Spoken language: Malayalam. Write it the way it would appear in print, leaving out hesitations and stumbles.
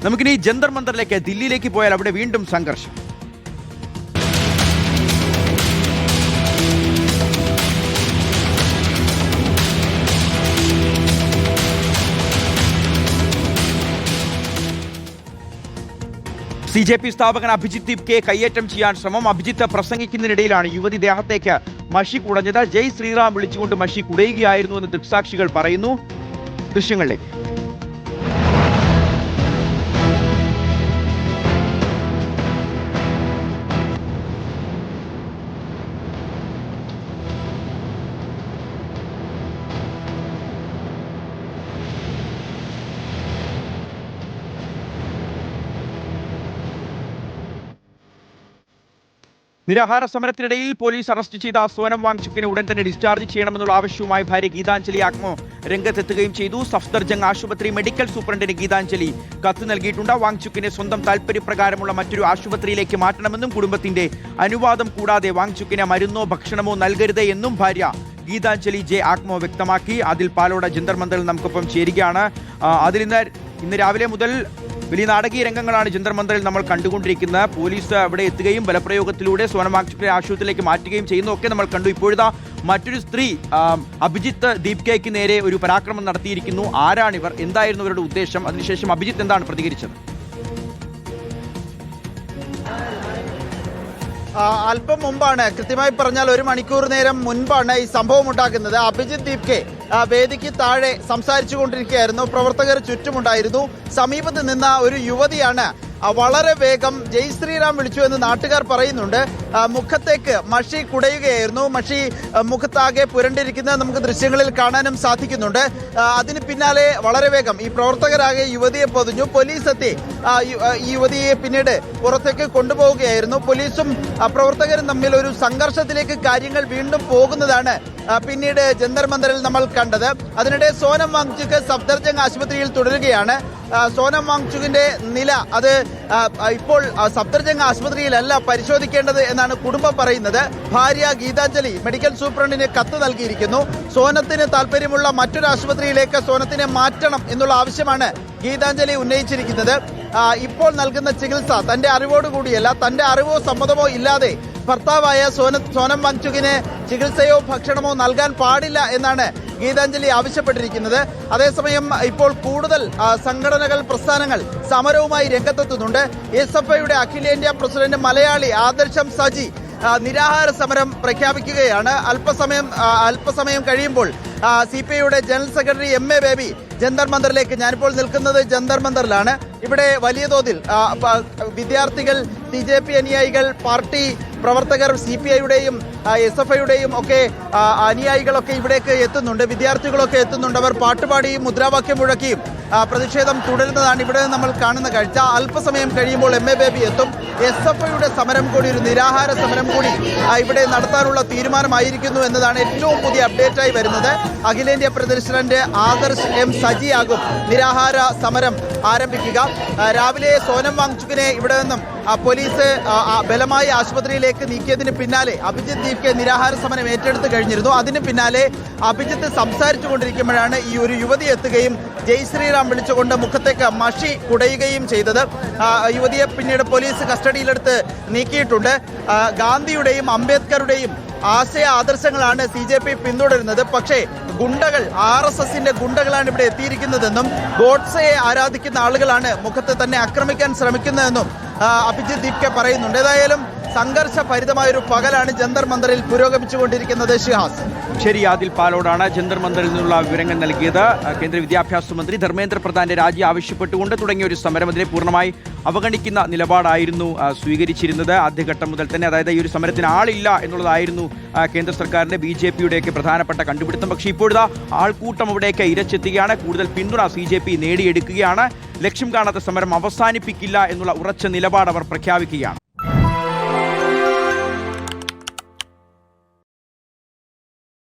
നമുക്കിനി ജന്തർ മന്ദറിലേക്ക്, ദില്ലിയിലേക്ക് പോയാൽ അവിടെ വീണ്ടും സംഘർഷം. CJP സ്ഥാപകൻ അഭിജിത്ത് ദീപ്കെ കയ്യേറ്റം ചെയ്യാൻ ശ്രമം. അഭിജിത്ത് പ്രസംഗിക്കുന്നതിനിടയിലാണ് യുവതി ദേഹത്തേക്ക് മഷി കുടഞ്ഞത്. ജയ് ശ്രീറാം വിളിച്ചുകൊണ്ട് മഷി കുടയുകയായിരുന്നു എന്ന് ദൃക്സാക്ഷികൾ പറയുന്നു. ദൃശ്യങ്ങളിലേക്ക്. നിരാഹാര സമരത്തിനിടയിൽ പോലീസ് അറസ്റ്റ് ചെയ്ത സോനം വാങ്ചുക്കിനെ ഉടൻ തന്നെ ഡിസ്ചാർജ് ചെയ്യണമെന്നുള്ള ആവശ്യവുമായി ഭാര്യ ഗീതാഞ്ജലി ആഗ്മോ രംഗത്തെത്തുകയും ചെയ്തു. സഫ്ദർജംഗ് ആശുപത്രി മെഡിക്കൽ സൂപ്രണ്ടിന് ഗീതാഞ്ജലി കത്ത് നൽകിയിട്ടുണ്ട്. വാങ്ചുക്കിനെ സ്വന്തം താൽപര്യപ്രകാരമുള്ള മറ്റൊരു ആശുപത്രിയിലേക്ക് മാറ്റണമെന്നും കുടുംബത്തിന്റെ അനുവാദം കൂടാതെ വാങ്ചുക്കിന് മരുന്നോ ഭക്ഷണമോ നൽകരുത് എന്നും ഭാര്യ ഗീതാഞ്ജലി ജെ ആഗ്മോ വ്യക്തമാക്കി. അതിൽ പാലോട് ജന്തർ മന്ദറിൽ നമുക്കൊപ്പം ചേരുകയാണ്. അതിൽ ഇന്ന് രാവിലെ മുതൽ വലിയ നാടകീയ രംഗങ്ങളാണ് ജന്തർ മന്ദറിൽ നമ്മൾ കണ്ടുകൊണ്ടിരിക്കുന്നത്. പോലീസ് അവിടെ എത്തുകയും ബലപ്രയോഗത്തിലൂടെ സോനം വാങ്ചുക്കിനെ ആശുപത്രിയിലേക്ക് മാറ്റുകയും ചെയ്യുന്നതൊക്കെ നമ്മൾ കണ്ടു. ഇപ്പോഴിതാ മറ്റൊരു സ്ത്രീ അഭിജിത്ത് ദീപ്കയ്ക്ക് നേരെ ഒരു പരാക്രമം നടത്തിയിരിക്കുന്നു. ആരാണിവർ, എന്തായിരുന്നു ഇവരുടെ ഉദ്ദേശം? അതിനുശേഷം അഭിജിത്ത് എന്താണ് പ്രതികരിച്ചത്? അല്പം മുമ്പാണ്, കൃത്യമായി പറഞ്ഞാൽ 1 മണിക്കൂർ നേരം മുൻപാണ് ഈ സംഭവം ഉണ്ടാകുന്നത്. അഭിജിത്ത് ദീപ്കെ വേദിക്ക് താഴെ സംസാരിച്ചു കൊണ്ടിരിക്കുകയായിരുന്നു. പ്രവർത്തകർ ചുറ്റുമുണ്ടായിരുന്നു. സമീപത്ത് നിന്ന ഒരു യുവതിയാണ് വളരെ വേഗം ജയ് ശ്രീറാം വിളിച്ചു എന്ന് നാട്ടുകാർ പറയുന്നുണ്ട്. മുഖത്തേക്ക് മഷി കുടയുകയായിരുന്നു. മഷി മുഖത്താകെ പുരണ്ടിരിക്കുന്നത് നമുക്ക് ദൃശ്യങ്ങളിൽ കാണാനും സാധിക്കുന്നുണ്ട്. അതിന് പിന്നാലെ വളരെ വേഗം ഈ പ്രവർത്തകരാകെ യുവതിയെ പൊതിഞ്ഞു. പോലീസ് എത്തി ഈ യുവതിയെ പിന്നീട് പുറത്തേക്ക് കൊണ്ടുപോവുകയായിരുന്നു. പോലീസും പ്രവർത്തകരും തമ്മിൽ ഒരു സംഘർഷത്തിലേക്ക് കാര്യങ്ങൾ വീണ്ടും പോകുന്നതാണ് പിന്നീട് ജന്തർ മന്ദറിൽ നമ്മൾ കണ്ടത്. അതിനിടെ സോനം വാങ്ചുക്ക് സഫ്ദർജംഗ് ആശുപത്രിയിൽ തുടരുകയാണ്. സോനം വാങ്ചുക്കിന്റെ നില അത് ഇപ്പോൾ സഫ്ദർജംഗ് ആശുപത്രിയിലല്ല പരിശോധിക്കേണ്ടത് എന്നാണ് കുടുംബം പറയുന്നത്. ഭാര്യ ഗീതാഞ്ജലി മെഡിക്കൽ സൂപ്രണ്ടിന് കത്ത് നൽകിയിരിക്കുന്നു. സോനത്തിന് താല്പര്യമുള്ള മറ്റൊരു ആശുപത്രിയിലേക്ക് സോനത്തിനെ മാറ്റണം എന്നുള്ള ആവശ്യമാണ് ഗീതാഞ്ജലി ഉന്നയിച്ചിരിക്കുന്നത്. ഇപ്പോൾ നൽകുന്ന ചികിത്സ തന്റെ അറിവോടുകൂടിയല്ല, തന്റെ അറിവോ സമ്മതമോ ഇല്ലാതെ ഭർത്താവായ സോനം വാങ്ചുക്കിന് ചികിത്സയോ ഭക്ഷണമോ നൽകാൻ പാടില്ല എന്നാണ് ഗീതാഞ്ജലി ആവശ്യപ്പെട്ടിരിക്കുന്നത്. അതേസമയം ഇപ്പോൾ കൂടുതൽ സംഘടനകൾ, പ്രസ്ഥാനങ്ങൾ സമരവുമായി രംഗത്തെത്തുന്നുണ്ട്. SFIയുടെ അഖിലേന്ത്യാ പ്രസിഡന്റ് മലയാളി ആദർശം സജി നിരാഹാര സമരം പ്രഖ്യാപിക്കുകയാണ്. അല്പസമയം കഴിയുമ്പോൾ CPIയുടെ general secretary MA Baby Jantar മന്ദറിലേക്ക്, ഞാനിപ്പോൾ നിൽക്കുന്നത് ജന്തർ മന്ദറിലാണ്. ഇവിടെ വലിയ തോതിൽ വിദ്യാർത്ഥികൾ, CJP അനുയായികൾ, പാർട്ടി പ്രവർത്തകർ, CPIയുടെയും SFIയുടെയും ഒക്കെ അനുയായികളൊക്കെ ഇവിടേക്ക് എത്തുന്നുണ്ട്. വിദ്യാർത്ഥികളൊക്കെ എത്തുന്നുണ്ട്. അവർ പാട്ടുപാടിയും മുദ്രാവാക്യം മുഴക്കിയും പ്രതിഷേധം തുടരുന്നതാണ് ഇവിടെ നമ്മൾ കാണുന്ന കാഴ്ച. അല്പസമയം കഴിയുമ്പോൾ MA ബേബി എത്തും. SFIയുടെ സമരം കൂടി, ഒരു നിരാഹാര സമരം കൂടി ഇവിടെ നടത്താനുള്ള തീരുമാനമായിരിക്കുന്നു എന്നതാണ് ഏറ്റവും പുതിയ അപ്ഡേറ്റായി വരുന്നത്. അഖിലേന്ത്യാ പ്രസിഡന്റ് ആദർശ് M സജി ആകും നിരാഹാര സമരം ആരംഭിക്കുക. രാവിലെ സോനം വാങ്ചുക്കിനെ ഇവിടെ നിന്നും പോലീസ് ബലമായി ആശുപത്രിയിലേക്ക് നീക്കിയതിന് പിന്നാലെ അഭിജിത്ത് ദീപ്കെ നിരാഹാര സമരം ഏറ്റെടുത്ത് കഴിഞ്ഞിരുന്നു. അതിന് പിന്നാലെ അഭിജിത്ത് സംസാരിച്ചു കൊണ്ടിരിക്കുമ്പോഴാണ് ഈ ഒരു യുവതി എത്തുകയും ജയ് ശ്രീറാം വിളിച്ചുകൊണ്ട് മുഖത്തേക്ക് മഷി കുടയുകയും ചെയ്തത്. യുവതിയെ പിന്നീട് പോലീസ് കസ്റ്റഡിയിലെടുത്ത് നീക്കിയിട്ടുണ്ട്. ഗാന്ധിയുടെയും അംബേദ്കറുടെയും ആശയ ആദർശങ്ങളാണ് CJP പിന്തുടരുന്നത്. പക്ഷേ ഗുണ്ടകൾ, RSSന്റെ ഗുണ്ടകളാണ് ഇവിടെ എത്തിയിരിക്കുന്നതെന്നും ഗോഡ്സയെ ആരാധിക്കുന്ന ആളുകളാണ് മുഖത്ത് തന്നെ ആക്രമിക്കാൻ ശ്രമിക്കുന്നതെന്നും അഭിജിത്ത് ദീപ്കെ പറയുന്നുണ്ട്. ഏതായാലും സംഘർഷഭരിതമായൊരു പകലാണ് ജന്തർ മന്ദറിൽ പുരോഗമിച്ചുകൊണ്ടിരിക്കുന്നത്. ഷിഹാസ്. ശരി, ആദിൽ പാലോടാണ് ജന്തർ മന്ദറിൽ നിന്നുള്ള വിവരങ്ങൾ നൽകിയത്. കേന്ദ്ര വിദ്യാഭ്യാസ മന്ത്രി ധർമ്മേന്ദ്ര പ്രധാന്റെ രാജി ആവശ്യപ്പെട്ടുകൊണ്ട് തുടങ്ങിയ ഒരു സമരം അതിനെ പൂർണ്ണമായി അവഗണിക്കുന്ന നിലപാടായിരുന്നു സ്വീകരിച്ചിരുന്നത്. ആദ്യഘട്ടം മുതൽ തന്നെ, അതായത് ഈ ഒരു സമരത്തിന് ആളില്ല എന്നുള്ളതായിരുന്നു കേന്ദ്ര സർക്കാരിന്റെ BJPയുടെയൊക്കെ പ്രധാനപ്പെട്ട കണ്ടുപിടുത്തം. പക്ഷേ ഇപ്പോഴത്തെ ആൾക്കൂട്ടം അവിടെയൊക്കെ ഇരച്ചെത്തുകയാണ്. കൂടുതൽ പിന്തുണ CJP നേടിയെടുക്കുകയാണ്. ലക്ഷ്യം കാണാത്ത സമരം അവസാനിപ്പിക്കില്ല എന്നുള്ള ഉറച്ച നിലപാട് അവർ പ്രഖ്യാപിക്കുകയാണ്.